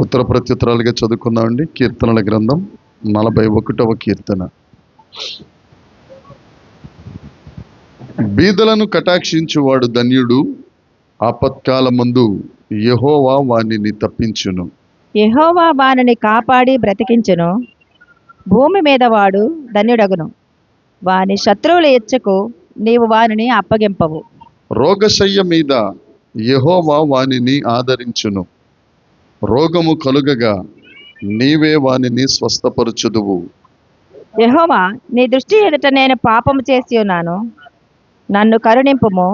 ఉత్తర ప్రత్యుత్తరాలుగా చదువుకుందామండి. కీర్తనల గ్రంథం 41వ కీర్తన. బీదలను కటాక్షించువాడు ధన్యుడు, ఆపత్కాలమందు యెహోవా వానిని తప్పించును. యెహోవా వానిని కాపాడి బ్రతికించును. భూమి మీద వాడు ధన్యుడగును. వాని శత్రువుల ఇచ్చకు నీవు వానిని అప్పగింపవు. రోగశయ్య మీద యెహోవా వానిని ఆదరించును. రోగము కలుగగా నీవే వానిని స్వస్థపరచుదువు. యెహోవా, నీ దృష్టి ఎదుట నేను పాపము చేసి ఉన్నాను. నన్ను కరుణింపుము,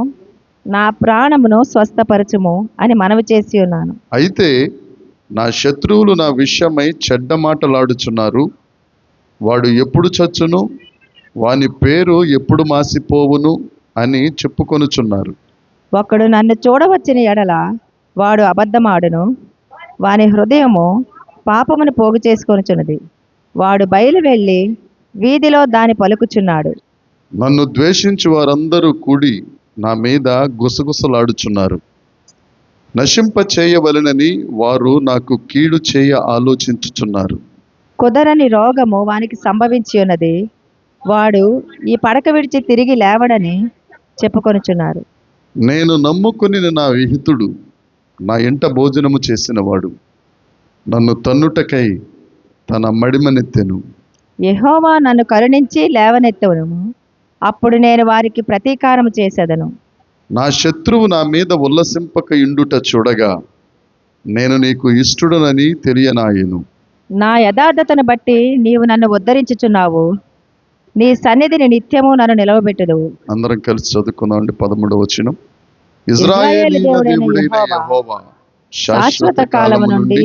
నా ప్రాణమును స్వస్థపరచుము అని మనవి చేసి ఉన్నాను. అయితే నా శత్రువులు నా విషయమై చెడ్డ మాటలాడుచున్నారు. వాడు ఎప్పుడు చచ్చును, వాని పేరు ఎప్పుడు మాసిపోవును అని చెప్పుకొనుచున్నారు. ఒకడు నన్ను చూడవచ్చిన ఎడల వాడు అబద్ధమాడును. వాని హృదయము పాపమును పోగు చేసుకొనుచున్నది. వాడు బయలు వెళ్ళి వీధిలో దాని పలుకుచున్నాడు. నన్ను ద్వేషించు వారందరూ కూడి నా మీద గుసగుసలాడుచున్నారు. నశింప చేయవలెనని వారు నాకు కీడు చేయ ఆలోచించుచున్నారు. కుదరని రోగము వానికి సంభవించి ఉన్నది. వాడు ఈ పడక విడిచి తిరిగి లేవడని చెప్పుకొనుచున్నారు. నేను నమ్ముకుని నా విహితుడు నా ఇంట భోజనము చేసినవాడు నన్ను తన్నుటకై తన మడిమనెత్తెను. యెహోవా నన్ను కరుణించి లేవనెత్తెను. అప్పుడు నేను వారికి ప్రతీకారము చేసేదను. నా శత్రువు నా మీద ఉల్లసింపక ఇండుట చూడగా నేను నీకు ఇష్టుడనని తెలియనాయెను. నా యథార్థతను బట్టి నీవు నన్ను ఉద్ధరించుచున్నావు. నీ సన్నిధిని నిత్యము నన్ను నిలవబెట్టుదువు. అందరం కలిసి చదువుకుందామండి. 13వ వచనం. ఇశ్రాయేలు దేవుడైన యెహోవా శాశ్వత కాలము నుండి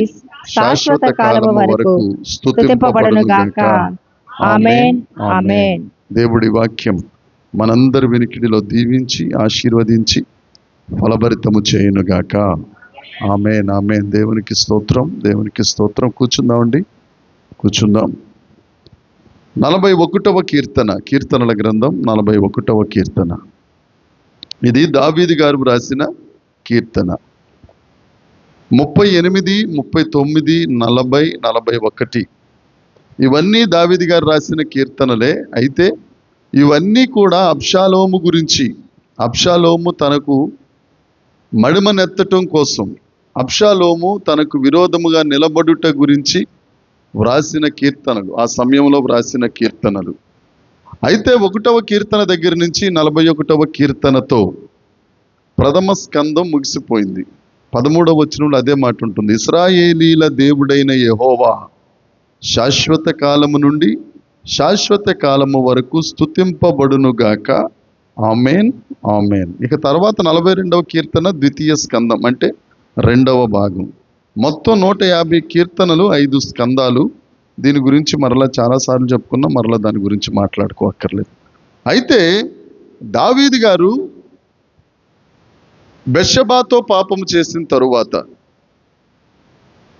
శాశ్వత కాలము వరకు స్తుతింపబడును గాక. ఆమేన్, ఆమేన్. దేవుడి వాక్యం మనందరి వినికిడిలో దీవించి ఆశీర్వదించి ఫలభరితము చేయునుగాక. ఆమేన్, ఆమేన్. దేవునికి స్తోత్రం, దేవునికి స్తోత్రం. కూర్చుందామండి, కూర్చుందాం. 41వ కీర్తన, కీర్తనల గ్రంథం 41వ కీర్తన. ఇది దావీదు గారు రాసిన కీర్తన. 38, 39, 40, 41 ఇవన్నీ దావీదు గారు రాసిన కీర్తనలే. అయితే ఇవన్నీ కూడా అబ్షాలోము గురించి, అబ్షాలోము తనకు మడిమనెత్తటం కోసం, అబ్షాలోము తనకు విరోధముగా నిలబడుట గురించి వ్రాసిన కీర్తనలు, ఆ సమయంలో వ్రాసిన కీర్తనలు. అయితే 1వ కీర్తన దగ్గర నుంచి 41వ కీర్తనతో ప్రథమ స్కందం ముగిసిపోయింది. 13వ వచనంలో అదే మాట ఉంటుంది. ఇశ్రాయేలీల దేవుడైన యెహోవా శాశ్వత కాలము నుండి శాశ్వత కాలము వరకు స్తుతింపబడునుగాక. ఆమేన్, ఆమేన్. ఇక తర్వాత 42వ కీర్తన ద్వితీయ స్కందం, అంటే 2వ భాగం. మొత్తం 150 కీర్తనలు, 5 స్కందాలు. దీని గురించి మరలా చాలాసార్లు చెప్పుకున్నాం, మరలా దాని గురించి మాట్లాడుకోక్కర్లేదు. అయితే దావీదు గారు బెత్షెబాతో పాపం చేసిన తరువాత,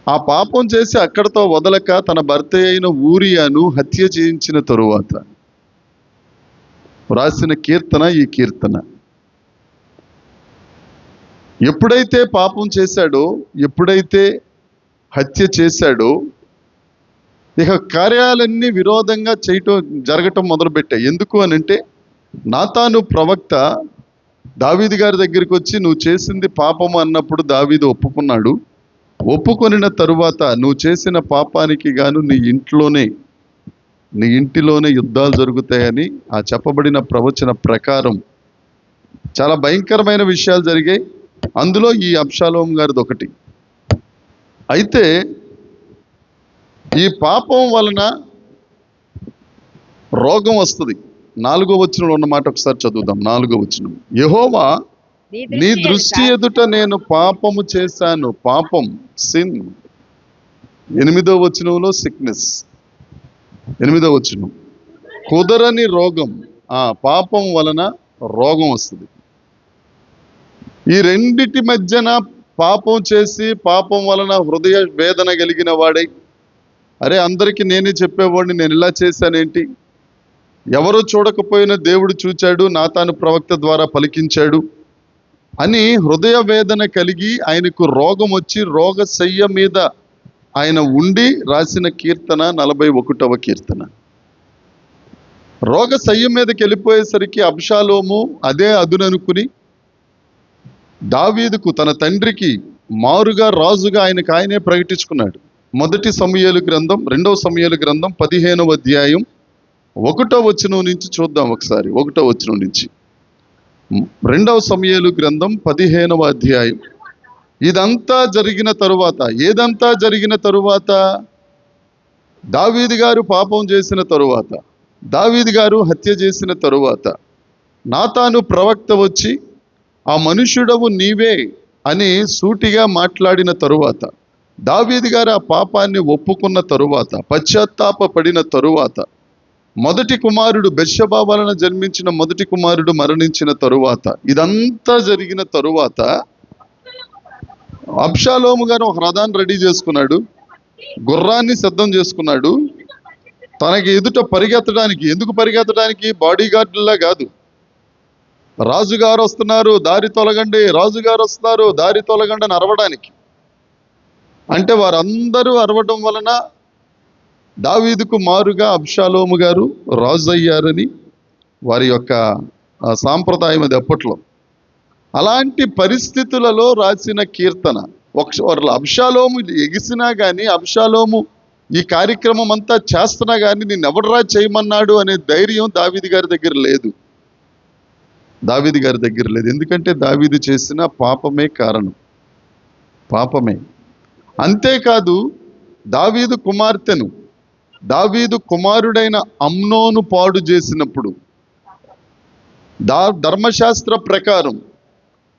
ఆ పాపం చేసి అక్కడతో వదలక తన భర్త అయిన ఊరియాను హత్య చేయించిన తరువాత వ్రాసిన కీర్తన ఈ కీర్తన. ఎప్పుడైతే పాపం చేశాడో, ఎప్పుడైతే హత్య చేశాడో, ఇక కార్యాలన్నీ విరోధంగా జరగటం మొదలుపెట్టాయి. ఎందుకు అనంటే, నాతాను ప్రవక్త దావీదు గారి దగ్గరికి వచ్చి నువ్వు చేసింది పాపము అన్నప్పుడు దావీదు ఒప్పుకున్నాడు. ఒప్పుకొనిన తరువాత నువ్వు చేసిన పాపానికి గాను నీ ఇంటిలోనే యుద్ధాలు జరుగుతాయని ఆ చెప్పబడిన ప్రవచన ప్రకారం చాలా భయంకరమైన విషయాలు జరిగాయి. అందులో ఈ అబ్షాలోము గారిది ఒకటి. అయితే ఈ పాపం వలన రోగం వస్తుంది. 4వ వచనంలో ఉన్న మాట ఒకసారి చదువుదాం. 4వ వచనం. యెహోవా నీ దృష్టి ఎదుట నేను పాపము చేశాను. పాపం, సిన్. 8వ వచనంలో సిక్నెస్. 8వ వచనం కుదరని రోగం. పాపం వలన రోగం వస్తుంది. ఈ రెండిటి మధ్యన పాపం చేసి పాపం వలన హృదయ వేదన కలిగిన వాడై, అరే అందరికీ నేనే చెప్పేవాడిని, నేను ఇలా చేశానేంటి, ఎవరు చూడకపోయినా దేవుడు చూచాడు, నాతాను ప్రవక్త ద్వారా పలికించాడు అని హృదయ వేదన కలిగి ఆయనకు రోగం వచ్చి రోగశయ్య మీద ఆయన ఉండి రాసిన కీర్తన 41వ కీర్తన. రోగ సయ్యం మీదకి వెళ్ళిపోయేసరికి అబ్షాలోము అదే అదుననుకుని దావీదుకు తన తండ్రికి మారుగా రాజుగా ఆయనే ప్రకటించుకున్నాడు. 2వ సమూయేలు గ్రంథం 15వ అధ్యాయం 1వ వచనం నుంచి చూద్దాం ఒకసారి. 1వ వచనం నుంచి 2వ సమూయేలు గ్రంథం 15వ అధ్యాయం. ఇదంతా జరిగిన తరువాత, ఏదంతా జరిగిన తరువాత, దావీదు గారు పాపం చేసిన తరువాత, దావీదు గారు హత్య చేసిన తరువాత, నాతాను ప్రవక్త వచ్చి ఆ మనుష్యుడవు నీవే అని సూటిగా మాట్లాడిన తరువాత, దావీదు గారు ఆ పాపాన్ని ఒప్పుకున్న తరువాత, పశ్చాత్తాపపడిన తరువాత, మొదటి కుమారుడు బెత్షెబా వలన జన్మించిన మొదటి కుమారుడు మరణించిన తరువాత, ఇదంతా జరిగిన తరువాత అబ్షాలోము గారు ఒక రథాన్ని రెడీ చేసుకున్నాడు, గుర్రాన్ని సిద్ధం చేసుకున్నాడు. తనకి ఎదుట పరిగెత్తడానికి, ఎందుకు పరిగెత్తడానికి? బాడీ గార్డులా కాదు. రాజుగారు వస్తున్నారు దారి తొలగండి, రాజుగారు వస్తున్నారు దారి తొలగండి అని అరవడానికి. అంటే వారందరూ అరవడం వలన దావీదుకు మారుగా అబ్షాలోము గారు రాజు అయ్యారని వారి యొక్క సాంప్రదాయం అది అప్పట్లో. అలాంటి పరిస్థితులలో రాసిన కీర్తన. అబ్షాలోము ఎగిసినా కానీ, అబ్షాలోము ఈ కార్యక్రమం అంతా చేస్తున్నా కానీ నిన్నెవడరా చేయమన్నాడు అనే ధైర్యం దావీదు గారి దగ్గర లేదు. దావీదు గారి దగ్గర లేదు. ఎందుకంటే దావీదు చేసిన పాపమే కారణం, పాపమే. అంతేకాదు, దావీదు కుమార్తెను, దావీదు కుమారుడైన అమ్నోను పాడు చేసినప్పుడు ధర్మశాస్త్ర ప్రకారం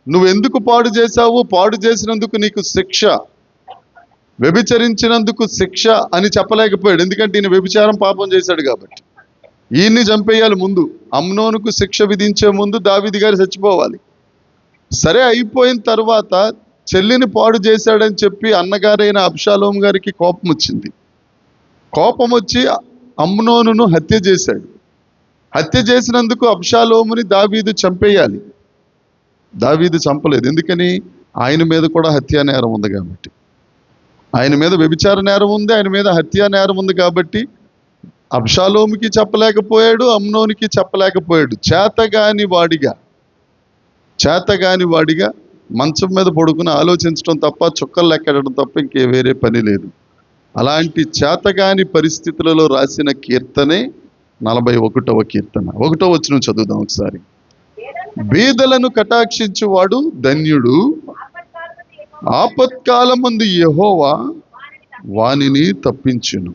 నువ్వెందుకు పాడు చేశావు, పాడు చేసినందుకు నీకు శిక్ష, వ్యభిచరించినందుకు శిక్ష అని చెప్పలేకపోయాడు. ఎందుకంటే ఈయన వ్యభిచారం పాపం చేశాడు కాబట్టి. ఈయన్ని చంపేయాలి ముందు. అమ్నోనుకు శిక్ష విధించే ముందు దావీదు గారు చచ్చిపోవాలి. సరే, అయిపోయిన తర్వాత చెల్లిని పాడు చేశాడని చెప్పి అన్నగారైన అబ్షాలోము గారికి కోపం వచ్చింది. కోపం వచ్చి అమ్నోనును హత్య చేశాడు. హత్య చేసినందుకు అబ్షాలోముని దావీదు చంపేయాలి. దావీదు చంపలేదు. ఎందుకని? ఆయన మీద కూడా హత్యా నేరం ఉంది కాబట్టి. ఆయన మీద వ్యభిచార నేరం ఉంది, ఆయన మీద హత్యా నేరం ఉంది కాబట్టి అబ్షాలోముకి చెప్పలేకపోయాడు, అమ్నోనికి చెప్పలేకపోయాడు. చేతగాని వాడిగా మంచం మీద పడుకుని ఆలోచించడం తప్ప, చుక్కలు లెక్కడడం తప్ప ఇంకే వేరే పని లేదు. అలాంటి చేతగాని పరిస్థితులలో రాసిన కీర్తనే 41వ కీర్తన. 1వ వచనం చదువుదాం ఒకసారి. బీదలను కటాక్షించువాడు ధన్యుడు, ఆపత్కాలమందు యెహోవా వానిని తప్పించును.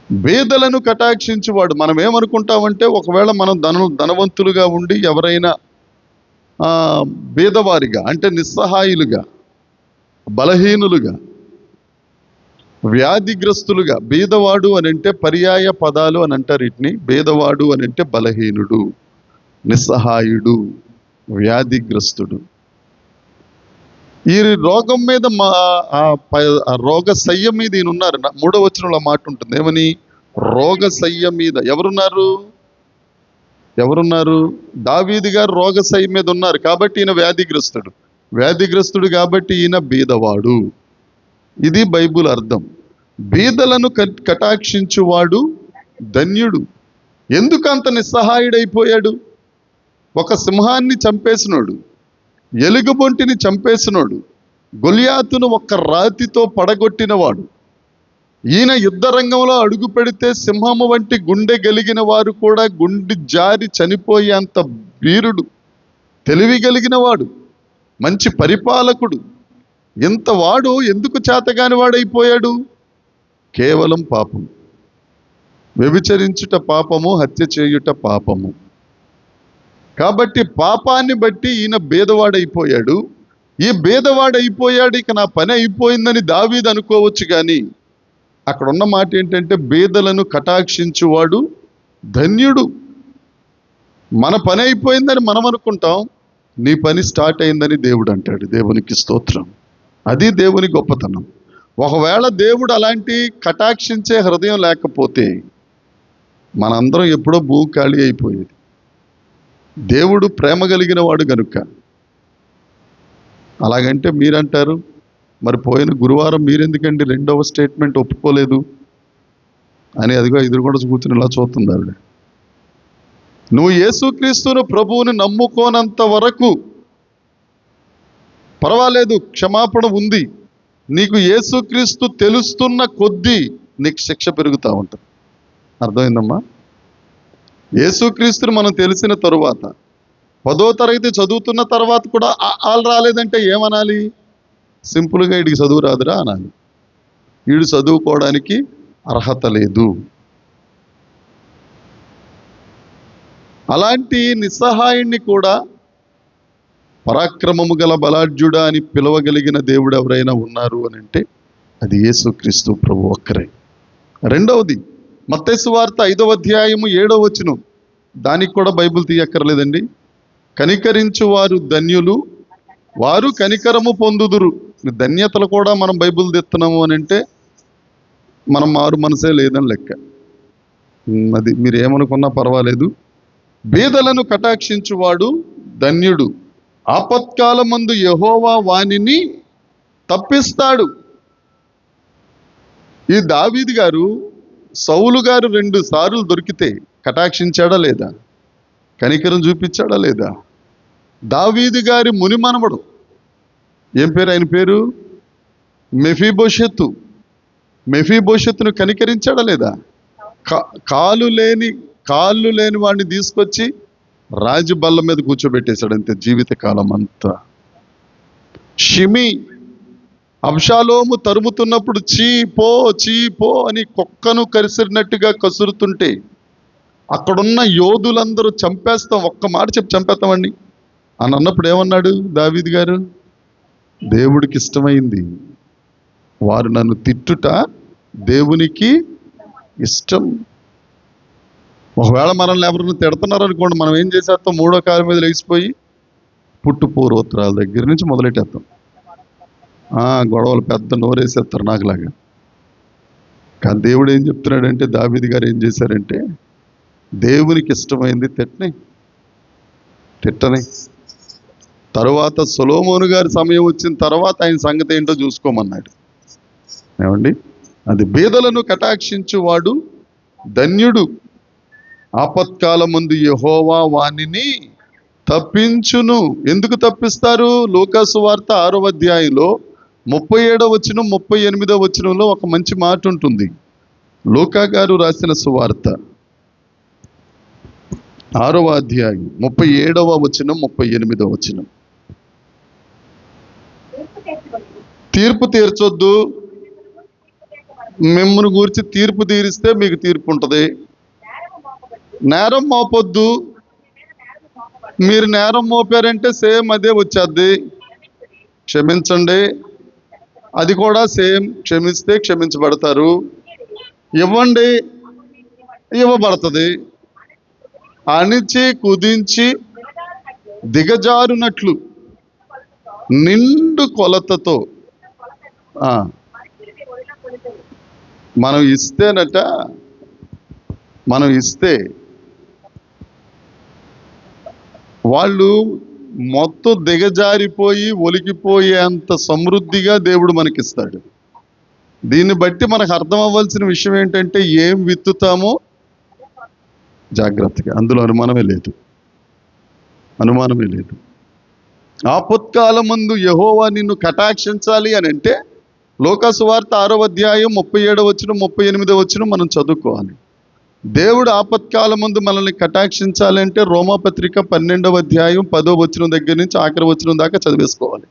బీదలను కటాక్షించువాడు. మనం ఏమనుకుంటామంటే, ఒకవేళ మనం ధనవంతులుగా ఉండి ఎవరైనా బీదవారిగా, అంటే నిస్సహాయులుగా, బలహీనులుగా, వ్యాధిగ్రస్తులుగా, బీదవాడు అని అంటే పర్యాయ పదాలు అని అంటారు వీటిని. బీదవాడు అని అంటే బలహీనుడు, నిస్సహాయుడు, వ్యాధిగ్రస్తుడు. ఈ రోగం మీద ఆ రోగ శయ్య మీద ఈయన ఉన్నారు. 3వ వచనంలో మాట ఉంటుంది. ఏమని? రోగ శయ్య మీద ఎవరున్నారు? దావీదు గారు రోగ శయ్య మీద ఉన్నారు కాబట్టి ఈయన వ్యాధిగ్రస్తుడు కాబట్టి ఈయన బీదవాడు. ఇది బైబుల్ అర్థం. బీదలను కటాక్షించువాడు ధన్యుడు. ఎందుకు అంత నిస్సహాయుడైపోయాడు? ఒక సింహాన్ని చంపేసినోడు, ఎలుగుబొంటిని చంపేసినోడు, గొలియాతును ఒక్క రాతితో పడగొట్టినవాడు, ఈయన యుద్ధ రంగంలో అడుగు పెడితే సింహము వంటి గుండె కలిగిన వారు కూడా గుండె జారి చనిపోయేంత వీరుడు, తెలివి కలిగిన వాడు, మంచి పరిపాలకుడు. ఇంతవాడు ఎందుకు చేతగాని వాడైపోయాడు? కేవలం పాపం. వ్యభిచరించుట పాపము, హత్య చేయుట పాపము. కాబట్టి పాపాన్ని బట్టి ఈయన బీదవాడైపోయాడు. ఈ బీదవాడైపోయాడు, ఇక నా పని అయిపోయిందని దావీదు అనుకోవచ్చు. కానీ అక్కడ ఉన్న మాట ఏంటంటే, బీదలను కటాక్షించువాడు ధన్యుడు. మన పని అయిపోయిందని మనం అనుకుంటాం, నీ పని స్టార్ట్ అయిందని దేవుడు అంటాడు. దేవునికి స్తోత్రం. అది దేవుని గొప్పతనం. ఒకవేళ దేవుడు అలాంటి కటాక్షించే హృదయం లేకపోతే మనందరం ఎప్పుడో భూమి ఖాళీ అయిపోయేది. దేవుడు ప్రేమ కలిగిన వాడు గనుక. అలాగంటే మీరంటారు, మరి పోయిన గురువారం మీరెందుకండి రెండవ స్టేట్మెంట్ ఒప్పుకోలేదు అని అదిగో ఎదురుకుండా కూర్చుని ఇలా చూస్తుంది ఆవిడ. నువ్వు యేసుక్రీస్తును ప్రభువుని నమ్ముకోనంత వరకు పర్వాలేదు, క్షమాపణ ఉంది. నీకు యేసుక్రీస్తు తెలుస్తున్న కొద్దీ నీకు శిక్ష పెరుగుతూ ఉంటుంది. అర్థమైందమ్మా? యేసుక్రీస్తుని మనం తెలిసిన తరువాత 10వ తరగతి చదువుతున్న తర్వాత కూడా ఆలు రాలేదంటే ఏమనాలి? సింపుల్గా వీడికి చదువు రాదురా అనాలి. వీడు చదువుకోవడానికి అర్హత లేదు. అలాంటి నిస్సహాయుణ్ణి కూడా పరాక్రమము గల బలాఢ్యుడా అని పిలవగలిగిన దేవుడు ఎవరైనా ఉన్నారు అని అంటే అది యేసుక్రీస్తు ప్రభు ఒక్కరే. రెండవది మత్తయి సువార్త 5వ అధ్యాయము 7వ వచనం. దానికి కూడా బైబిల్ తీయక్కర్లేదండి. కనికరించు వారు ధన్యులు, వారు కనికరము పొందుదురు. ధన్యతలు కూడా మనం బైబిల్ తెస్తున్నాము అని అంటే మనం మారు మనసే లేదని లెక్క. అది మీరు ఏమనుకున్నా పర్వాలేదు. బీదలను కటాక్షించువాడు ధన్యుడు, ఆపత్కాలమందు యెహోవా వానిని తప్పిస్తాడు. ఈ దావీదు గారు సౌలు గారు 2 సార్లు దొరికితే కటాక్షించాడా లేదా? కనికరం చూపించాడా లేదా? దావీదు గారి ముని మనవడు, ఏం పేరు ఆయన పేరు? మెఫీబోషెతు. మెఫీబోషెతును కనికరించాడా లేదా? కాళ్ళు లేని వాడిని తీసుకొచ్చి రాజు బల్ల మీద కూర్చోబెట్టేశాడు అంతే జీవితకాలం అంతా. షిమి అబ్షాలోము తరుముతున్నప్పుడు చీపో అని కుక్కను కరిసినట్టుగా కసురుతుంటే అక్కడున్న యోధులందరూ చంపేస్తాం, ఒక్క మాట చెప్పి చంపేస్తామండి అని అన్నప్పుడు ఏమన్నాడు దావీదు గారు? దేవుడికి ఇష్టమైంది, వారు నన్ను తిట్టుట దేవునికి ఇష్టం. ఒకవేళ మనల్ని ఎవరైనా తిడుతున్నారు అనుకోండి, మనం ఏం చేసేస్తాం? 3వ కాలం మీద లేచిపోయి పుట్టు పూర్వోత్తరాల దగ్గర నుంచి మొదలెట్టేస్తాం. గొడవలు పెద్ద నోరేసేస్తారు నాకులాగా. కానీ దేవుడు ఏం చెప్తున్నాడంటే, దావీదు గారు ఏం చేశారంటే, దేవునికి ఇష్టమైంది తిట్టని. తరువాత సొలొమోను గారి సమయం వచ్చిన తర్వాత ఆయన సంగతి ఏంటో చూసుకోమన్నాడు. ఏమండి? అది బీదలను కటాక్షించువాడు ధన్యుడు, ఆపత్కాలమందు యెహోవా వానిని తప్పించును. ఎందుకు తప్పిస్తారు? లూకాసు వార్త 6వ అధ్యాయంలో 37వ వచనం 38వ వచనంలో ఒక మంచి మాట ఉంటుంది. లూకా గారు రాసిన సువార్త 6వ అధ్యాయం 37వ వచనం 38వ వచనం. తీర్పు తీర్చొద్దు, మిమ్మల్ని గురించి తీర్పు తీరిస్తే మీకు తీర్పు ఉంటుంది. నేరం మోపొద్దు, మీరు నేరం మోపారంటే సేమ్ అదే వచ్చేద్ది. క్షమించండి, అది కూడా సేమ్. క్షమిస్తే క్షమించబడతారు, ఇవ్వండి ఇవ్వబడుతుంది. అణిచి కుదించి దిగజారునట్లు నిండు కొలతతో మనం ఇస్తే వాళ్ళు మొత్తం దిగజారిపోయి ఒలికిపోయేంత సమృద్ధిగా దేవుడు మనకిస్తాడు. దీన్ని బట్టి మనకు అర్థం అవ్వాల్సిన విషయం ఏంటంటే, ఏం విత్తుతామో జాగ్రత్తగా, అందులో అనుమానమే లేదు. ఆపత్కాలమందు యెహోవా నిన్ను కటాక్షించాలి అని అంటే లూకాసు వార్త 6వ అధ్యాయం 37వ వచనం 38వ వచనం మనం చదువుకోవాలి. దేవుడు ఆపత్కాలమందు మనల్ని కటాక్షించాలి అంటే రోమాపత్రిక 12వ అధ్యాయం 10వ వచనం దగ్గర నుంచి ఆఖరి వచనం దాకా చదివేసుకోవాలి.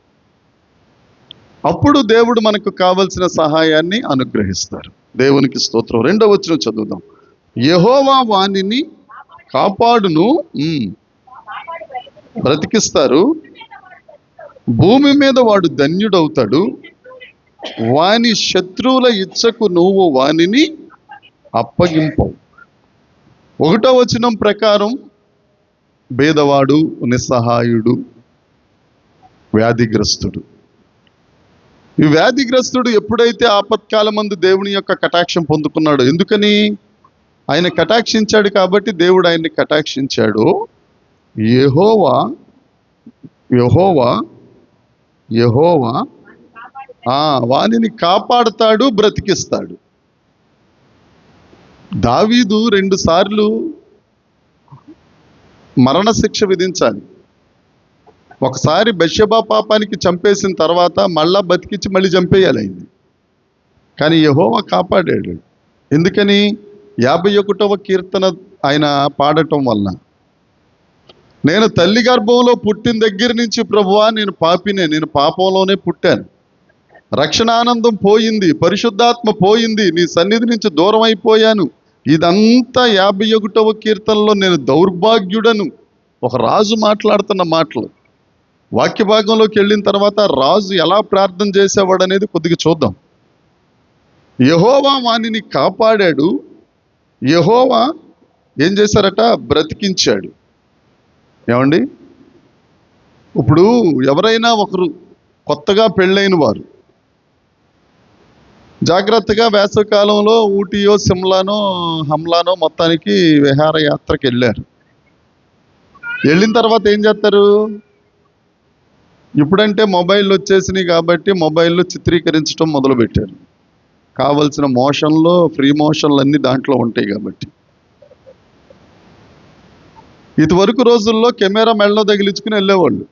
అప్పుడు దేవుడు మనకు కావలసిన సహాయాన్ని అనుగ్రహిస్తారు. దేవునికి స్తోత్రం. 2వ వచనం చదువుదాం. యెహోవా వానిని కాపాడును, బ్రతికిస్తారు. భూమి మీద వాడు ధన్యుడవుతాడు. వాని శత్రువుల ఇచ్చకు నువ్వు వానిని అప్పగింపవు. 1వ వచనం ప్రకారం భేదవాడు, నిస్సహాయుడు, వ్యాధిగ్రస్తుడు. ఈ వ్యాధిగ్రస్తుడు ఎప్పుడైతే ఆపత్కాలమందు దేవుని యొక్క కటాక్షం పొందుకున్నాడో, ఎందుకని? ఆయన కటాక్షించాడు కాబట్టి దేవుడు ఆయన్ని కటాక్షించాడు. యెహోవా వానిని కాపాడుతాడు, బ్రతికిస్తాడు. దావీదు 2 సార్లు మరణశిక్ష విధించాలి. ఒకసారి బెత్షెబా పాపానికి చంపేసిన తర్వాత మళ్ళా బతికించి మళ్ళీ చంపేయాలి అయింది. కానీ యెహోవా కాపాడాడు. ఎందుకని? 51వ కీర్తన ఆయన పాడటం వలన, నేను తల్లి గర్భంలో పుట్టిన దగ్గర నుంచి ప్రభువా నేను పాపినే, నేను పాపంలోనే పుట్టాను, రక్షణానందం పోయింది, పరిశుద్ధాత్మ పోయింది, నీ సన్నిధి నుంచి దూరం అయిపోయాను. ఇదంతా 51వ కీర్తనలో నేను దౌర్భాగ్యుడను. ఒక రాజు మాట్లాడుతున్న మాటలు. వాక్య భాగంలోకి వెళ్ళిన తర్వాత రాజు ఎలా ప్రార్థన చేసేవాడు అనేది కొద్దిగా చూద్దాం. యెహోవా వానిని కాపాడాడు, యెహోవా ఏం చేశారట? బ్రతికించాడు. ఏమండి, ఇప్పుడు ఎవరైనా ఒకరు కొత్తగా పెళ్ళైన వారు జాగ్రత్తగా వేసవికాలంలో ఊటీయో సిమ్లానో హమ్లానో మొత్తానికి విహారయాత్రకు వెళ్ళారు. వెళ్ళిన తర్వాత ఏం చేస్తారు? ఇప్పుడంటే మొబైల్ వచ్చేసినాయి కాబట్టి మొబైల్లో చిత్రీకరించడం మొదలుపెట్టారు. కావలసిన మోషన్లో ఫ్రీ మోషన్లు అన్నీ దాంట్లో ఉంటాయి కాబట్టి. ఇదివరకు రోజుల్లో కెమెరా మెడలో తగిలించుకుని వెళ్ళేవాళ్ళు.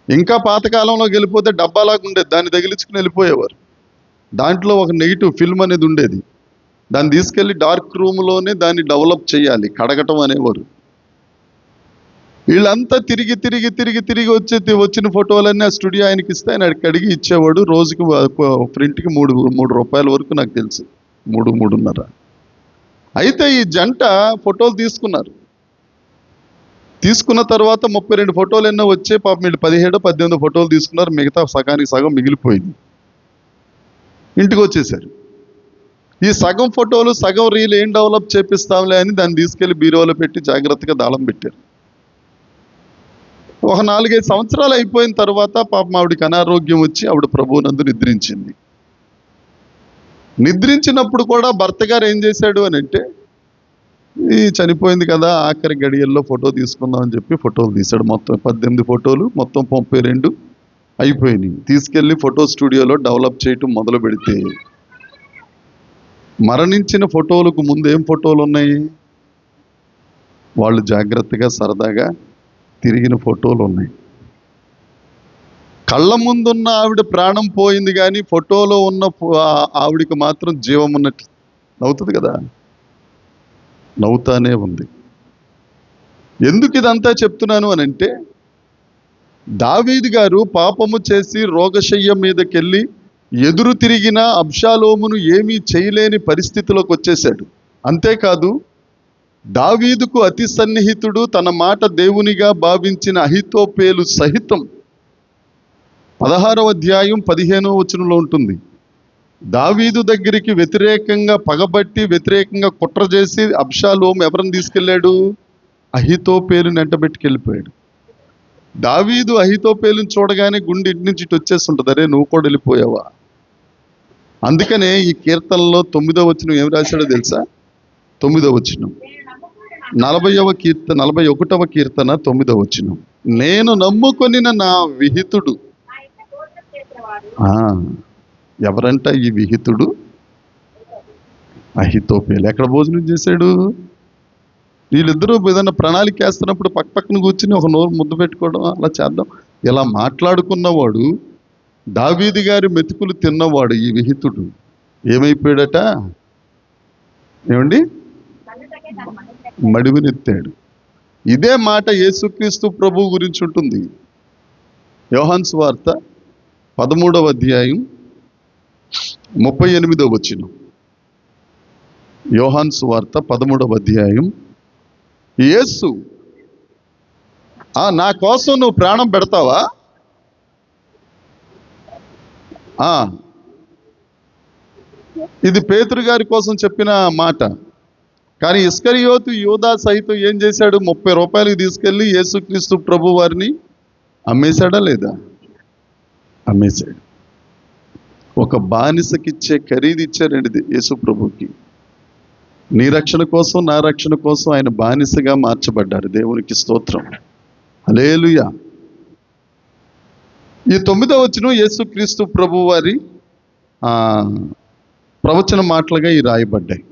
ఇంకా పాతకాలంలోకి వెళ్ళిపోతే డబ్బాలాగా ఉండేది, దాన్ని తగిలించుకుని వెళ్ళిపోయేవారు. దాంట్లో ఒక నెగిటివ్ ఫిల్మ్ అనేది ఉండేది. దాన్ని తీసుకెళ్ళి డార్క్ రూమ్లోనే దాన్ని డెవలప్ చేయాలి, కడగటం అనేవారు. వీళ్ళంతా తిరిగి తిరిగి తిరిగి తిరిగి వచ్చిన ఫోటోలన్నీ ఆ స్టూడియో ఆయనకి ఇస్తే ఆయన కడిగి ఇచ్చేవాడు. రోజుకి ప్రింట్కి 3 రూపాయల వరకు నాకు తెలుసు, 3.5. అయితే ఈ జంట ఫోటోలు తీసుకున్న తర్వాత 32 ఫోటోలు ఎన్నో వచ్చే, పాపం వీళ్ళు 17-18 ఫోటోలు తీసుకున్నారు. మిగతా సగానికి సగం మిగిలిపోయింది. ఇంటికి వచ్చేసారు. ఈ సగం ఫోటోలు సగం రీల్ ఏం డెవలప్ చేపిస్తాంలే అని దాన్ని తీసుకెళ్లి బీరోలో పెట్టి జాగ్రత్తగా దాళం పెట్టారు. ఒక 4-5 సంవత్సరాలు అయిపోయిన తర్వాత పాపం ఆవిడికి అనారోగ్యం వచ్చి ఆవిడ ప్రభువునందు నిద్రించింది. నిద్రించినప్పుడు కూడా భర్త గారు ఏం చేశాడు అని అంటే, ఈ చనిపోయింది కదా ఆఖరి గడియల్లో ఫోటో తీసుకుందాం అని చెప్పి ఫోటోలు తీశాడు. మొత్తం 18 ఫోటోలు, మొత్తం 32 అయిపోయినాయి. తీసుకెళ్ళి ఫోటో స్టూడియోలో డెవలప్ చేయటం మొదలు పెడితే, మరణించిన ఫోటోలకు ముందు ఏం ఫోటోలు ఉన్నాయి? వాళ్ళు జాగ్రత్తగా సరదాగా తిరిగిన ఫోటోలు ఉన్నాయి. కళ్ళ ముందున్న ఆవిడ ప్రాణం పోయింది, కానీ ఫోటోలో ఉన్న ఆవిడికి మాత్రం జీవం ఉన్నట్టు నవ్వుతుంది కదా, నవ్వుతానే ఉంది. ఎందుకు ఇదంతా చెప్తున్నాను అని అంటే, దావీదు గారు పాపము చేసి రోగశయ్య మీదకెళ్ళి ఎదురు తిరిగిన అబ్షాలోమును ఏమీ చేయలేని పరిస్థితిలోకి వచ్చేశాడు. అంతేకాదు, దావీదుకు అతి సన్నిహితుడు, తన మాట దేవునిగా భావించిన అహీతోపేలు సహితం 16వ అధ్యాయం 15వ వచనంలో ఉంటుంది. దావీదు దగ్గరికి వ్యతిరేకంగా పగబట్టి వ్యతిరేకంగా కుట్ర చేసి అబ్షాలోము ఎవరిని తీసుకెళ్ళాడు? అహీతోపేలుని వెంటబెట్టుకెళ్ళిపోయాడు. దావీదు అహీతోపేలుని చూడగానే గుండె ఇటు నుంచి ఇటు వచ్చేస్తుంటుంది, అరే నువ్వు కూడా వెళ్ళిపోయావా. అందుకనే ఈ కీర్తనలో 9వ వచనం ఏం రాశాడో తెలుసా? 9వ వచనం 41వ కీర్తన 9వ వచనం, నేను నమ్ముకొనిన నా విహితుడు. ఎవరంట ఈ విహితుడు? అహీతోపేలు. ఎక్కడ భోజనం చేశాడు? వీళ్ళిద్దరూ ఏదైనా ప్రణాళిక వేస్తున్నప్పుడు పక్కన కూర్చుని ఒక నోరు ముద్దు పెట్టుకోవడం, అలా చేద్దాం, ఇలా మాట్లాడుకున్నవాడు, దావీదు గారి మెతుకులు తిన్నవాడు ఈ విహితుడు ఏమైపోయాడట? ఏమండి? మడివినెత్తాడు. ఇదే మాట యేసుక్రీస్తు ప్రభువు గురించి ఉంటుంది. యోహాను సువార్త 13వ అధ్యాయం 38వ వచనం. యోహాను సువార్త 13వ అధ్యాయం, యేసు, నా కోసం నువ్వు ప్రాణం పెడతావా? ఇది పేతురు గారి కోసం చెప్పిన మాట. కానీ ఇస్కరియోతు యూదా సైతం ఏం చేశాడు? 30 రూపాయలకి తీసుకెళ్ళి యేసుక్రీస్తు ప్రభు వారిని అమ్మేశాడా లేదా? అమ్మేశాడు. ఒక బానిసకిచ్చే ఖరీదు ఇచ్చారండి యేసు ప్రభుకి. నీ రక్షణ కోసం, నా రక్షణ కోసం ఆయన బానిసగా మార్చబడ్డారు. దేవునికి స్తోత్రం, హల్లెలూయా. ఈ 9వ వచనం యేసుక్రీస్తు ప్రభు వారి ప్రవచన మాటలుగా ఈ రాయబడ్డాయి.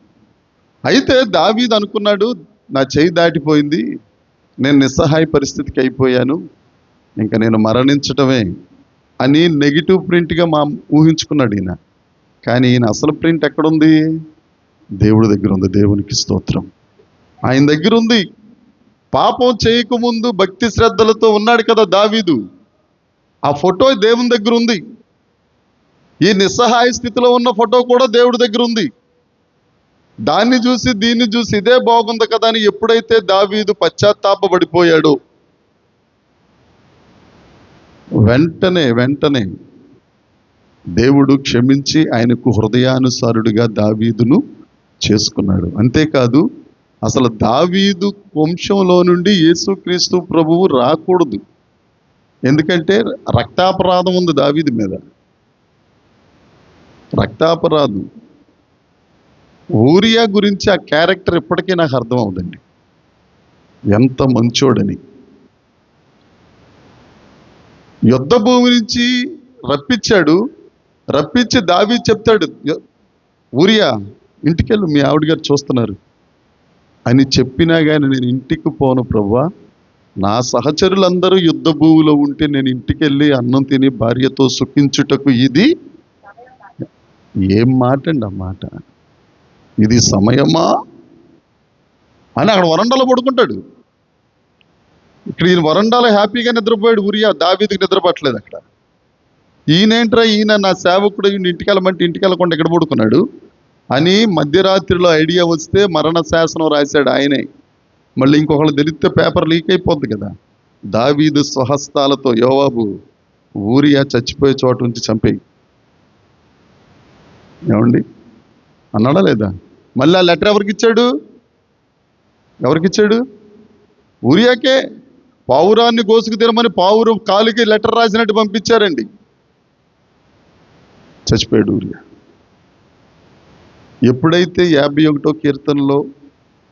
అయితే దావీదు అనుకున్నాడు, నా చేయి దాటిపోయింది, నేను నిస్సహాయ పరిస్థితికి అయిపోయాను, ఇంకా నేను మరణించటమే అని నెగిటివ్ ప్రింట్గా ఊహించుకున్నాడు ఈయన. కానీ ఈయన అసలు ప్రింట్ ఎక్కడుంది? దేవుడి దగ్గర ఉంది. దేవునికి స్తోత్రం. ఆయన దగ్గర ఉంది. పాపం చేయకముందు భక్తి శ్రద్ధలతో ఉన్నాడు కదా దావీదు. ఆ ఫోటో దేవుని దగ్గర ఉంది. ఈ నిస్సహాయ స్థితిలో ఉన్న ఫోటో కూడా దేవుడి దగ్గర ఉంది. దాన్ని చూసి దీన్ని చూసి ఇదే బాగుంది కదా అని ఎప్పుడైతే దావీదు పశ్చాత్తాపపడిపోయాడో వెంటనే దేవుడు క్షమించి ఆయనకు హృదయానుసారుడిగా దావీదును చేసుకున్నాడు. అంతేకాదు, అసలు దావీదు వంశంలో నుండి యేసుక్రీస్తు ప్రభువు రాకూడదు. ఎందుకంటే రక్తాపరాధం ఉంది దావీదు మీద, రక్తాపరాధం. ఊరియా గురించి ఆ క్యారెక్టర్ ఇప్పటికీ నాకు అర్థం అవుదండి, ఎంత మంచోడని. యుద్ధ భూమి నుంచి రప్పించి దావీదు చెప్తాడు, ఊరియా ఇంటికెళ్ళు, మీ ఆవిడ గారు చూస్తున్నారు అని చెప్పినా కానీ నేను ఇంటికి పోను ప్రభువా, నా సహచరులందరూ యుద్ధ భూమిలో ఉంటే నేను ఇంటికెళ్ళి అన్నం తిని భార్యతో సుఖించుటకు ఇది ఏం మాట అండి? ఆ మాట, ఇది సమయమా అని అక్కడ వరండాలో పడుకుంటాడు. ఇక్కడ ఈయన వరండాలో హ్యాపీగా నిద్రపోయాడు ఊరియా, దావీదుకి నిద్రపట్టలేదు అక్కడ. ఈయనేంట్రా, ఈయన నా సేవకుడు, ఈయన ఇంటికెళ్ళమంటే ఇంటికెళ్ళకుండా ఎక్కడ పడుకున్నాడు అని మధ్యరాత్రిలో ఐడియా వస్తే మరణ శాసనం రాశాడు ఆయనే. మళ్ళీ ఇంకొకళ్ళు తెలిస్తే పేపర్ లీక్ అయిపోద్ది కదా. దావీదు స్వహస్తాలతో యోవాబు ఊరియా చచ్చిపోయే చోట నుంచి చంపేయి ఏమండి అన్నాడా లేదా? మళ్ళీ ఆ లెటర్ ఎవరికిచ్చాడు? ఊరియాకే. పావురాన్ని గోసుకు తినమని పావురం కాలుకి లెటర్ రాసినట్టు పంపించారండి. చచ్చిపోయాడు ఊరియా. ఎప్పుడైతే 51వ కీర్తనలో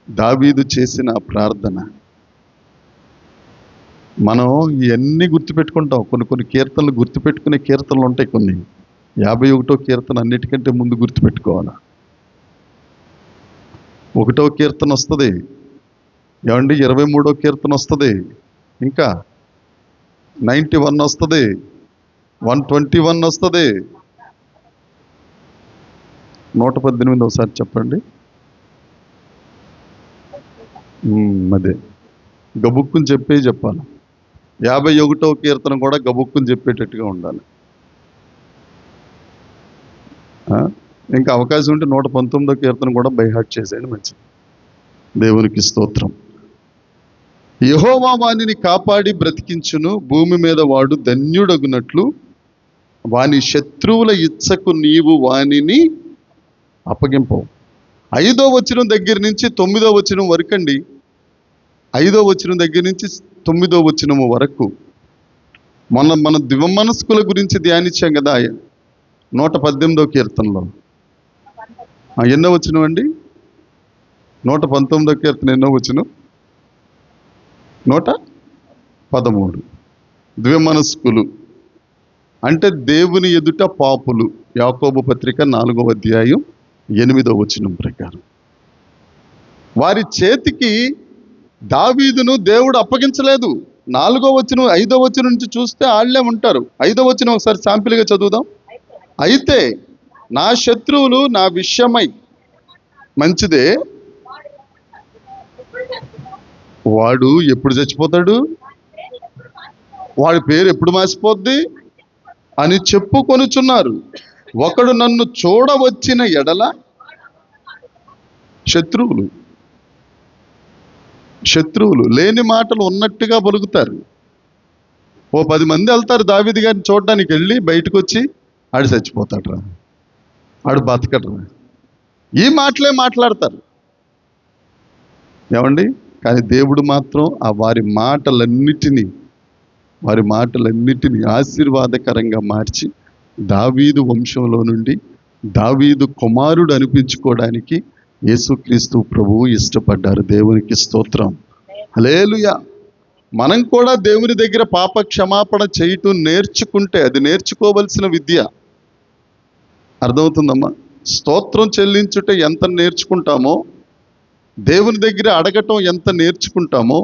దావీదు చేసిన ప్రార్థన, మనం ఇవన్నీ గుర్తుపెట్టుకుంటాం. కొన్ని కీర్తనలు గుర్తుపెట్టుకునే కీర్తనలు ఉంటాయి. కొన్ని 51వ కీర్తన అన్నిటికంటే ముందు గుర్తుపెట్టుకోవాలి. 1వ కీర్తన వస్తుంది ఏమండి, 23వ కీర్తన వస్తుంది, ఇంకా 91 వస్తుంది, 121 వస్తుంది, 118 ఒకసారి చెప్పండి. అదే గబుక్కుని చెప్పాలి. 51వ కీర్తన కూడా గబుక్కుని చెప్పేటట్టుగా ఉండాలి. ఇంకా అవకాశం ఉంటే 119వ కీర్తన కూడా బైహార్ట్ చేసేయండి, మంచిది. దేవునికి స్తోత్రం. యెహోవా వానిని కాపాడి బ్రతికించును, భూమి మీద వాడు ధన్యుడగునట్లు వాని శత్రువుల ఇచ్చకు నీవు వానిని అప్పగింపవు. 5వ వచనం దగ్గర నుంచి 9వ వచనం వరకు అండి. 5వ వచనం దగ్గర నుంచి 9వ వచనం వరకు మన దివమనస్కుల గురించి ధ్యానించాం కదా 118వ కీర్తనలో. ఎన్నో వచనం అండి? 119వ కీర్తన ఎన్నో వచనం? 113. ద్విమనస్కులు అంటే దేవుని ఎదుట పాపులు. యాకోబు పత్రిక 4వ అధ్యాయం 8వ వచనం ప్రకారం వారి చేతికి దావీదును దేవుడు అప్పగించలేదు. 4వ వచనం 5వ వచనం నుంచి చూస్తే వాళ్ళే ఉంటారు. 5వ వచనం ఒకసారి శాంపిల్గా చదువుదాం. అయితే నా శత్రువులు నా విషయమై, మంచిదే, వాడు ఎప్పుడు చచ్చిపోతాడు, వాడి పేరు ఎప్పుడు మాసిపోద్ది అని చెప్పుకొనుచున్నారు. ఒకడు నన్ను చూడవచ్చిన ఎడల, శత్రువులు లేని మాటలు ఉన్నట్టుగా పలుకుతారు. ఓ 10 మంది వెళ్తారు దావీదు గారిని చూడడానికి, వెళ్ళి బయటకు వచ్చి ఆడు చచ్చిపోతాడురా, ఆడు బతకడరా, ఈ మాటలే మాట్లాడతారు ఏమండి. కానీ దేవుడు మాత్రం ఆ వారి మాటలన్నిటినీ ఆశీర్వాదకరంగా మార్చి దావీదు వంశంలో నుండి దావీదు కుమారుడు అనిపించుకోవడానికి యేసుక్రీస్తు ప్రభువు ఇష్టపడ్డారు. దేవునికి స్తోత్రం, హల్లెలూయా. మనం కూడా దేవుని దగ్గర పాప క్షమాపణ చేయటం నేర్చుకుంటే, అది నేర్చుకోవలసిన విద్య. అర్థమవుతుందమ్మా? స్తోత్రం చెల్లించుట ఎంత నేర్చుకుంటామో, దేవుని దగ్గర అడగటం ఎంత నేర్చుకుంటామో,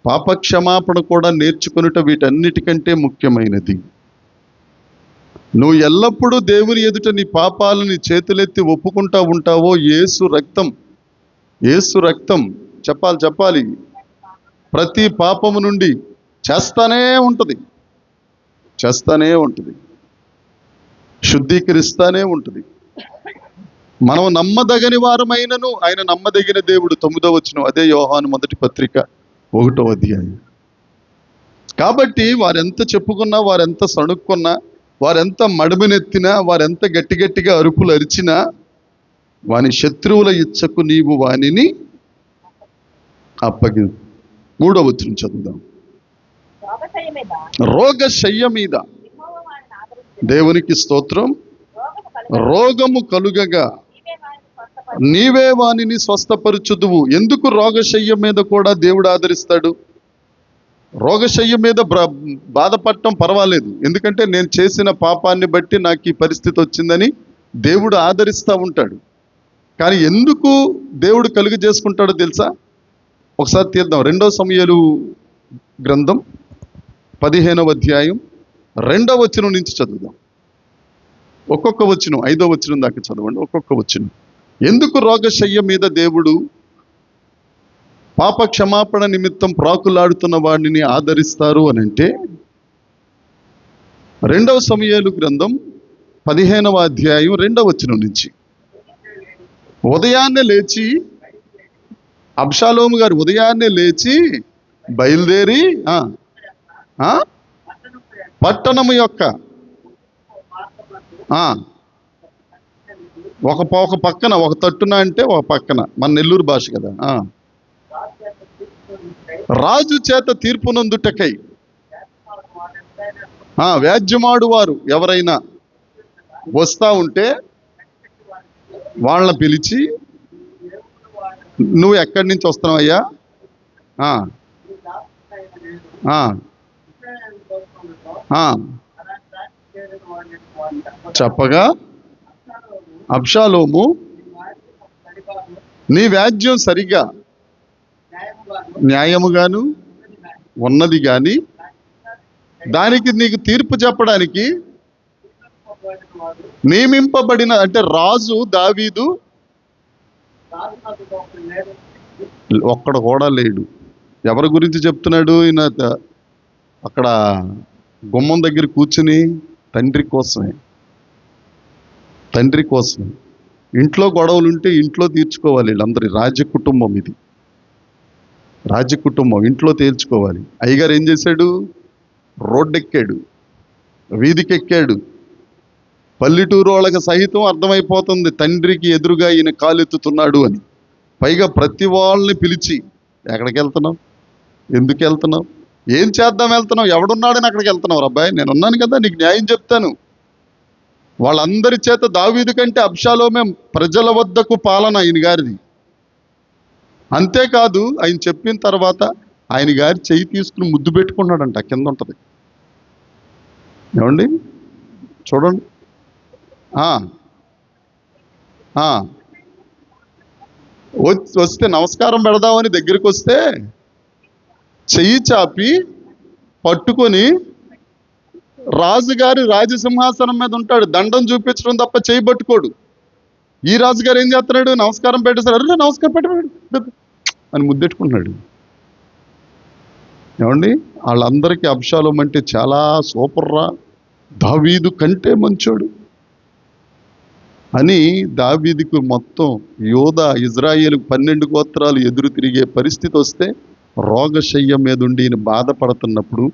పాప క్షమాపణ కూడా నేర్చుకునుట వీటన్నిటికంటే ముఖ్యమైనది. నువ్వు ఎల్లప్పుడూ దేవుని ఎదుట నీ పాపాలని చేతులెత్తి ఒప్పుకుంటా ఉంటావో, యేసు రక్తం చెప్పాలి ప్రతి పాపము నుండి చేస్తానే ఉంటుంది, శుద్ధీకరిస్తానే ఉంటుంది. మనం నమ్మదగని వారమైనను ఆయన నమ్మదగిన దేవుడు. 9వ వచనం, అదే యోహాను మొదటి పత్రిక 1వ అధ్యాయం. కాబట్టి వారెంత చెప్పుకున్నా, వారెంత సణుక్కున్నా, వారెంత మడుమునెత్తినా, వారెంత గట్టిగా అరుపులు అరిచినా, వాని శత్రువుల ఇచ్చకు నీవు వానిని అప్పగి. 3వ వచనం చదువుదాం. రోగశయ్య మీద దేవునికి స్తోత్రం. రోగము కలుగగా నీవే వానిని స్వస్థపరచుదువు. ఎందుకు రోగశయ్య మీద కూడా దేవుడు ఆదరిస్తాడు? రోగశయ్య మీద బాధపడటం పర్వాలేదు, ఎందుకంటే నేను చేసిన పాపాన్ని బట్టి నాకు ఈ పరిస్థితి వచ్చిందని దేవుడు ఆదరిస్తూ ఉంటాడు. కానీ ఎందుకు దేవుడు కలుగ చేసుకుంటాడో తెలుసా? ఒకసారి తీద్దాం. 2వ సమూయేలు గ్రంథం 15వ అధ్యాయం 2వ వచనం నుంచి చదువుదాం. ఒక్కొక్క వచనం, 5వ వచనం దాకా చదవండి. ఒక్కొక్క వచనం. ఎందుకు రోగశయ్య మీద దేవుడు పాప క్షమాపణ నిమిత్తం ప్రాకులాడుతున్న వాడిని ఆదరిస్తారు అని అంటే, 2వ సమూయేలు గ్రంథం 15వ అధ్యాయం 2వ వచనం నుంచి. ఉదయాన్నే లేచి, అబ్షాలోము గారు ఉదయాన్నే లేచి బయలుదేరి పట్టణము యొక్క ఒక పక్కన, ఒక తట్టున అంటే ఒక పక్కన, మన నెల్లూరు భాష కదా, రాజు చేత తీర్పునందుటకై వ్యాజ్యమాడు వారు ఎవరైనా వస్తా ఉంటే వాళ్ళని పిలిచి, నువ్వు ఎక్కడి నుంచి వస్తున్నావయ్యా? చెప్పగా అబ్షాలోము, నీ వ్యాజ్యం సరిగా న్యాయముగాను ఉన్నది గాని దానికి నీకు తీర్పు చెప్పడానికి నియమింపబడిన, అంటే రాజు దావీదు ఒక్కడ కూడా లేడు. ఎవరి గురించి చెప్తున్నాడు ఈయన? అక్కడ గుమ్మం దగ్గర కూర్చుని తండ్రి కోసమే. ఇంట్లో గొడవలు ఉంటే ఇంట్లో తీర్చుకోవాలి. వీళ్ళందరి రాజకుటుంబం, ఇది రాజకుటుంబం, ఇంట్లో తేల్చుకోవాలి. అయ్యగారు ఏం చేశాడు? రోడ్డెక్కాడు, వీధికెక్కాడు. పల్లెటూరు వాళ్ళకి సహితం అర్థమైపోతుంది తండ్రికి ఎదురుగా ఈయన కాలెత్తుతున్నాడు అని. పైగా ప్రతి వాళ్ళని పిలిచి, ఎక్కడికి వెళ్తున్నావు, ఎందుకు వెళ్తున్నావు, ఏం చేద్దాం వెళ్తున్నావు, ఎవడున్నాడని అక్కడికి వెళ్తున్నావు? అబ్బాయి నేను ఉన్నాను కదా, నీకు న్యాయం చెప్తాను. వాళ్ళందరి చేత దావీదు కంటే అబ్షాలోమే ప్రజల వద్దకు పాలన ఆయన గారిది. అంతేకాదు, ఆయన చెప్పిన తర్వాత ఆయన గారి చెయ్యి తీసుకుని ముద్దు పెట్టుకున్నాడంట. కింద ఉంటుంది, ఏమండి చూడండి. వస్తే నమస్కారం పెడదామని దగ్గరికి వస్తే చెయ్యి చాపి పట్టుకొని, రాజుగారి రాజసింహాసనం మీద ఉంటాడు, దండం చూపించడం తప్ప చేయి పట్టుకోడు. ఈ రాజుగారు ఏం చేస్తున్నాడు? నమస్కారం పెట్టేశాడు. అరే నమస్కారం పెట్టాడు అని ముద్దెట్టుకుంటున్నాడు. ఏమండి, వాళ్ళందరికీ అబ్షాలోము అంటే చాలా సూపర్ రా, దావీదు కంటే మంచోడు అని దావీదుకు మొత్తం యోధా ఇజ్రాయేలు 12 గోత్రాలు ఎదురు తిరిగే పరిస్థితి వస్తే, రోగశయ్య మీద ఉండి ఈయన బాధపడుతున్నప్పుడు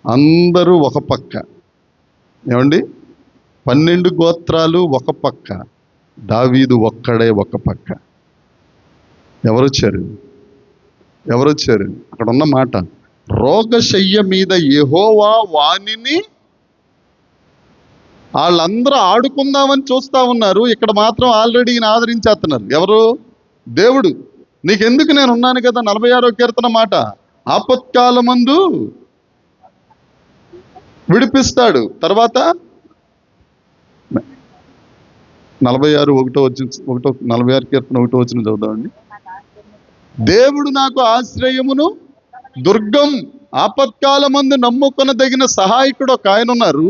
అందరూ ఒక పక్క, ఏమండి 12 గోత్రాలు ఒక పక్క, దావీదు ఒక్కడే ఒక పక్క. ఎవరొచ్చారు? అక్కడ ఉన్న మాట, రోగశయ్య మీద యెహోవా వానిని. వాళ్ళందరూ ఆడుకుందామని చూస్తూ ఉన్నారు, ఇక్కడ మాత్రం ఆల్రెడీ ఈయన ఆదరించేస్తున్నారు. ఎవరు? దేవుడు. నీకెందుకు, నేను ఉన్నాను కదా. 46వ కీర్తన మాట, ఆపత్కాలమందు విడిపిస్తాడు. తర్వాత 46 కీర్తన 1వ వచనం చదువుదామండి. దేవుడు నాకు ఆశ్రయమును దుర్గం, ఆపత్కాలమందు నమ్ముకొనదగిన సహాయకుడు ఒక ఆయన ఉన్నారు.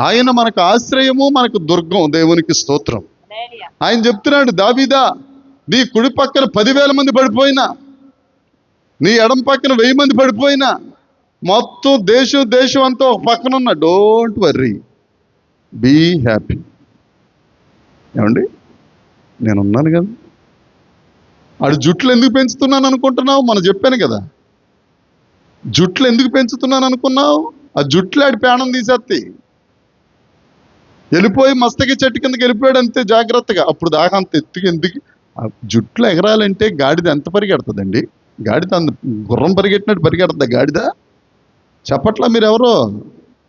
ఆయన మనకు ఆశ్రయము, మనకు దుర్గం. దేవునికి స్తోత్రం. ఆయన చెప్తున్నాడు, దావీదా, నీ కుడి పక్కన 10,000 మంది పడిపోయినా, నీ ఎడం పక్కన 1000 మంది పడిపోయినా, మొత్తం దేశం అంతా ఒక పక్కన ఉన్నా, డోంట్ వర్రీ, బీ హ్యాపీ. ఏమండి, నేనున్నాను కదా. ఆడు జుట్లు ఎందుకు పెంచుతున్నాను అనుకుంటున్నావు? మనం చెప్పాను కదా. జుట్లు ఎందుకు పెంచుతున్నాను అనుకున్నావు? ఆ జుట్లు ఆడి ప్రాణం తీసేస్తాయి. వెళ్ళిపోయి మస్తకి చెట్టు కిందకి వెళ్ళిపోయాడు అంతే, జాగ్రత్తగా. అప్పుడు దాకా అంత ఎత్తుకి ఎందుకు? ఆ జుట్లు ఎగరాలంటే గాడిద ఎంత పరిగెడుతుందండి? గాడిద గుర్రం పరిగెట్టినట్టు పరిగెడుతుందా గాడిద? చెప్పట్లా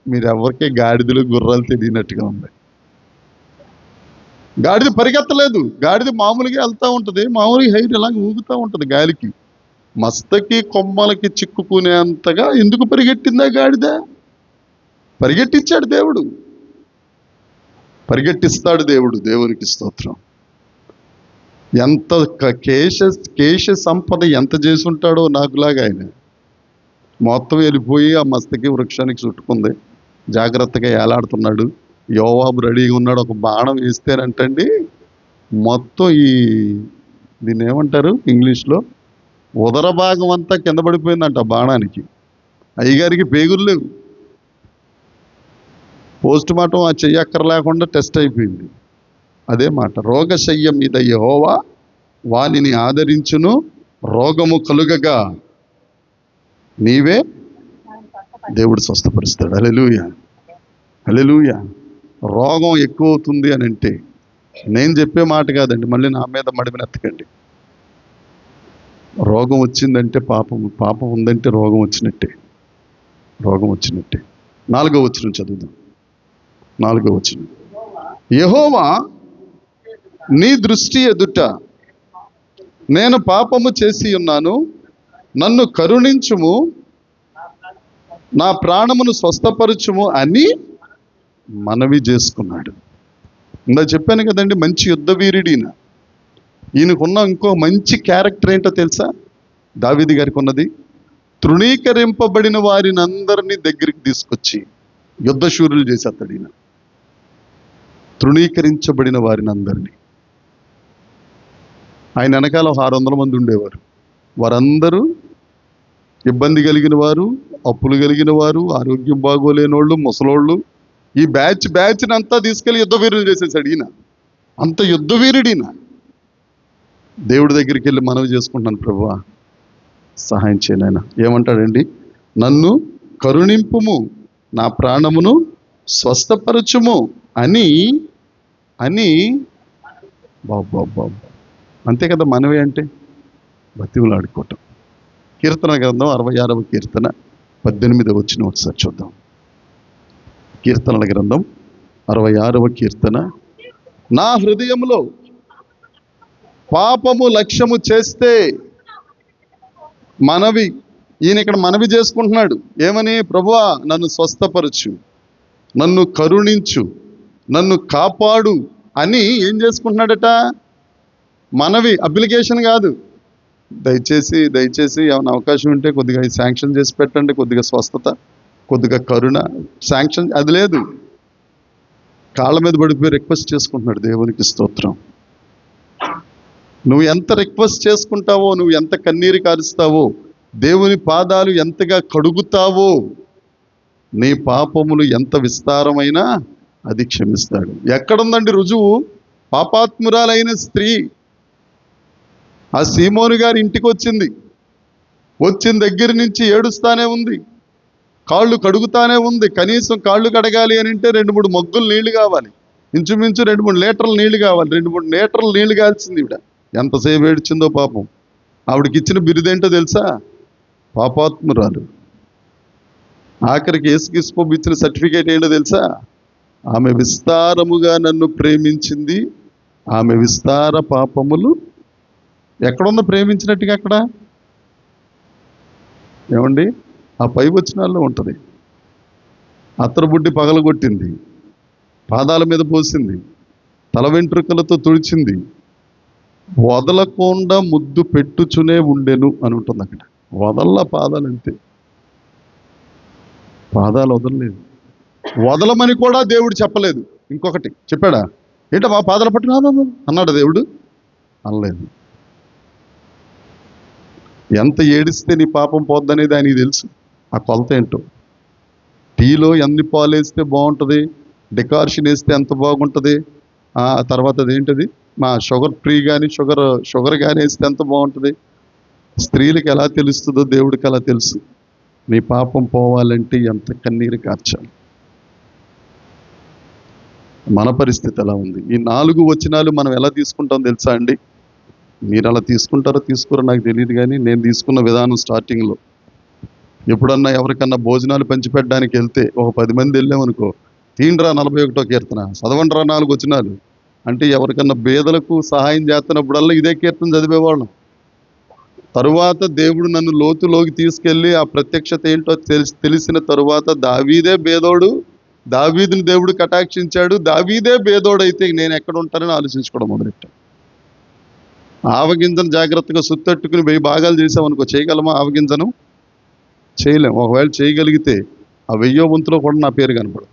మీరెవరికే గాడిదలు గుర్రాలు తెలియనట్టుగా ఉంది. గాడిద పరిగెత్తలేదు. గాడిద మామూలుగా వెళ్తూ ఉంటుంది, మామూలుగా హైట్ ఇలాగ ఊగుతూ ఉంటుంది గాలికి. మస్తకి కొమ్మలకి చిక్కుకునేంతగా ఎందుకు పరిగెట్టిందా గాడిద? పరిగెట్టించాడు దేవుడు, పరిగెట్టిస్తాడు దేవుడు. దేవునికి స్తోత్రం. ఎంత కేశ సంపద ఎంత చేసి ఉంటాడో నాకులాగా ఆయన. మొత్తం వెళ్ళిపోయి ఆ మస్తకి వృక్షానికి చుట్టుకుంది, జాగ్రత్తగా ఏలాడుతున్నాడు. యోవాబు రెడీగా ఉన్నాడు. ఒక బాణం వేస్తేనంటండి మొత్తం దీన్ని ఏమంటారు ఇంగ్లీష్లో, ఉదర భాగం అంతా కింద పడిపోయిందంట ఆ బాణానికి. అయ్యగారికి పేగులు లేవు. పోస్ట్ మార్టం ఆ చెయ్యక్కర లేకుండా టెస్ట్ అయిపోయింది. అదే మాట, రోగశయ్య మీద యెహోవా వానిని ఆదరించును, రోగము కలుగగా నీవే దేవుడు స్వస్థపరుస్తాడు. హల్లెలూయా, హల్లెలూయా. రోగం ఎక్కువ అవుతుంది అని అంటే నేను చెప్పే మాట కాదండి, మళ్ళీ నా మీద మడిమినెత్తకండి. రోగం వచ్చిందంటే పాపం ఉందంటే రోగం వచ్చినట్టే. 4వ వచనం చదువుదాం. 4వ వచనం, యెహోవా నీ దృష్టి ఎదుట నేను పాపము చేసి ఉన్నాను, నన్ను కరుణించుము, నా ప్రాణమును స్వస్థపరచుము అని మనవి చేసుకున్నాడు. ఇందా చెప్పాను కదండి, మంచి యుద్ధ వీరుడిన. ఈయనకున్న ఇంకో మంచి క్యారెక్టర్ ఏంటో తెలుసా? దావీదు గారికి ఉన్నది, తృణీకరింపబడిన వారిని అందరినీ దగ్గరికి తీసుకొచ్చి యుద్ధశూరులు చేసేస్తాడు ఈయన. తృణీకరించబడిన వారిని అందరినీ. ఆయన వెనకాల 600 మంది ఉండేవారు. వారందరూ ఇబ్బంది కలిగిన వారు, అప్పులు కలిగిన వారు, ఆరోగ్యం బాగోలేని వాళ్ళు, ముసలోళ్ళు. ఈ బ్యాచ్ని అంతా తీసుకెళ్లి యుద్ధ వీరులు చేసేసాడు ఈయన. అంత యుద్ధ వీరుడిన. దేవుడి దగ్గరికి వెళ్ళి మనవి చేసుకుంటున్నాను, ప్రభువా సహాయం చేయనైనా. ఏమంటాడండి? నన్ను కరుణింపుము, నా ప్రాణమును స్వస్థపరచుము అని బాబు. అంతే కదా మనవి అంటే, బతివులాడుకోవటం. కీర్తన గ్రంథం 66వ కీర్తన 18వ వచనం ఒకసారి చూద్దాం. కీర్తనల గ్రంథం 66వ కీర్తన, నా హృదయంలో పాపము లక్ష్యము చేస్తే మనవి. ఈయన ఇక్కడ మనవి చేసుకుంటున్నాడు. ఏమని? ప్రభువా నన్ను స్వస్థపరచు, నన్ను కరుణించు, నన్ను కాపాడు అని ఏం చేసుకుంటున్నాడట? మనవి, అప్లికేషన్ కాదు. దయచేసి ఏమైనా అవకాశం ఉంటే కొద్దిగా శాంక్షన్ చేసి పెట్టండి, కొద్దిగా స్వస్థత, కొద్దిగా కరుణ. శాంక్షన్ అది లేదు. కాళ్ళ మీద పడిపోయి రిక్వెస్ట్ చేసుకుంటున్నాడు. దేవునికి స్తోత్రం. నువ్వు ఎంత రిక్వెస్ట్ చేసుకుంటావో, నువ్వు ఎంత కన్నీరు కారుస్తావో, దేవుని పాదాలు ఎంతగా కడుగుతావో, నీ పాపములు ఎంత విస్తారమైనా అది క్షమిస్తాడు. ఎక్కడుందండి రుజువు? పాపాత్మురాలైన స్త్రీ ఆ సీమోను గారి ఇంటికి వచ్చిన దగ్గర నుంచి ఏడుస్తానే ఉంది, కాళ్ళు కడుగుతానే ఉంది. కనీసం కాళ్ళు కడగాలి అని అంటే 2-3 మగ్గులు నీళ్లు కావాలి, ఇంచుమించు 2-3 లీటర్ల నీళ్లు కావాలి. 2-3 లీటర్ల నీళ్లు కాల్చింది ఈవిడ. ఎంతసేపు ఏడ్చిందో పాపం. ఆవిడకి ఇచ్చిన బిరుదేంటో తెలుసా? పాపాత్మురాలు. ఆఖరికి యేసుక్రీస్తు ఇచ్చిన సర్టిఫికేట్ ఏంటో తెలుసా? ఆమె విస్తారముగా నన్ను ప్రేమించింది, ఆమె విస్తార పాపములు. ఎక్కడున్న ప్రేమించినట్టుగా? అక్కడ ఏమండి? ఆ పై వచనాల్లో ఉంటుంది. అత్తరుబుడ్డి పగలగొట్టింది, పాదాల మీద పోసింది, తల వెంట్రుకలతో తుడిచింది, వదలకుండా ముద్దు పెట్టుచునే ఉండెను అని ఉంటుంది అక్కడ. వదల్లా పాదాలు అంతే, పాదాలు వదలలేదు. వదలమని కూడా దేవుడు చెప్పలేదు. ఇంకొకటి చెప్పాడా? ఏంటో మా పాదాలు పట్టుకున్నా అన్నాడు దేవుడు? అనలేదు. ఎంత ఏడిస్తే నీ పాపం పోద్దనేది ఆయనకి తెలుసు. ఆ కొలత ఏంటో. టీలో ఎన్ని పాలు వేస్తే బాగుంటుంది, డికార్షన్ వేస్తే ఎంత బాగుంటుంది, ఆ తర్వాత అదేంటది మా షుగర్ ఫ్రీ కానీ షుగర్ కానీ వేస్తే ఎంత బాగుంటుంది. స్త్రీలకు ఎలా తెలుస్తుందో దేవుడికి అలా తెలుసు. నీ పాపం పోవాలంటే ఎంత కన్నీరు కార్చాలి. మన పరిస్థితి ఎలా ఉంది? ఈ 4 వచనాలు మనం ఎలా తీసుకుంటాం తెలుసా అండి? మీరు అలా తీసుకుంటారో తీసుకోరో నాకు తెలియదు, కానీ నేను తీసుకున్న విధానం స్టార్టింగ్లో ఎప్పుడన్నా ఎవరికన్నా భోజనాలు పంచిపెట్టడానికి వెళ్తే ఒక 10 మంది వెళ్ళామనుకో, తీండ్రా 41వ కీర్తన, చదవండ్రా 4 వచనాలు అంటే ఎవరికన్నా బేదలకు సహాయం చేస్తున్నప్పుడల్లా ఇదే కీర్తన చదివేవాళ్ళం. తరువాత దేవుడు నన్ను లోతులోకి తీసుకెళ్ళి ఆ ప్రత్యక్షత ఏంటో తెలిసిన తరువాత దావీదే బేదోడు, దావీదుని దేవుడు కటాక్షించాడు, దావీదే బేదోడైతే నేను ఎక్కడ ఉంటానని ఆలోచించుకోవడం మొదలెట్టాను. ఆవగింజను జాగ్రత్తగా సుత్తట్టుకుని 1000 భాగాలు చేసామనుకో, చేయగలమా? ఆవగింజను చేయలేం. ఒకవేళ చేయగలిగితే ఆ 1000వ వంతులో కూడా నా పేరు కనపడదు.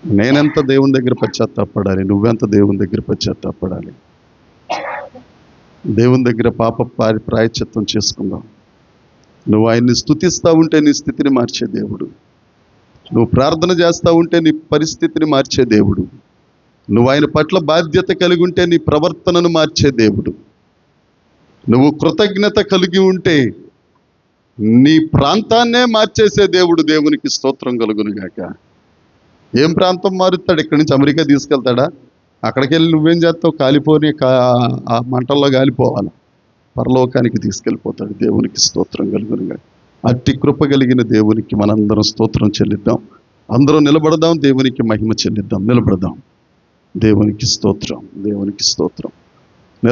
నేనెంత దేవుని దగ్గర పశ్చాత్తాపడాలి, నువ్వెంత దేవుని దగ్గర పశ్చాత్తాపడాలి. దేవుని దగ్గర పాప ప్రాయశ్చిత్తం చేసుకుందాం. నువ్వు ఆయన్ని స్తుతిస్తూ ఉంటే నీ స్థితిని మార్చే దేవుడు. నువ్వు ప్రార్థన చేస్తూ ఉంటే నీ పరిస్థితిని మార్చే దేవుడు. నువ్వు ఆయన పట్ల బాధ్యత కలిగి ఉంటే నీ ప్రవర్తనను మార్చే దేవుడు. నువ్వు కృతజ్ఞత కలిగి ఉంటే నీ ప్రాంతాన్నే మార్చేసే దేవుడు. దేవునికి స్తోత్రం కలుగునుగాక. ఏం ప్రాంతం మారుతాడు? ఇక్కడి నుంచి అమెరికా తీసుకెళ్తాడా? అక్కడికి వెళ్ళి నువ్వేం చేస్తావు? కాలిపోని ఆ మంటల్లో కాలిపోవాలి. పరలోకానికి తీసుకెళ్ళిపోతాడు. దేవునికి స్తోత్రం కలుగునుగాక. అట్టి కృప కలిగిన దేవునికి మనందరం స్తోత్రం చెల్లిద్దాం. అందరం నిలబడదాం, దేవునికి మహిమ చెల్లిద్దాం. నిలబడదాం. దేవునికి స్తోత్రం, దేవునికి స్తోత్రం.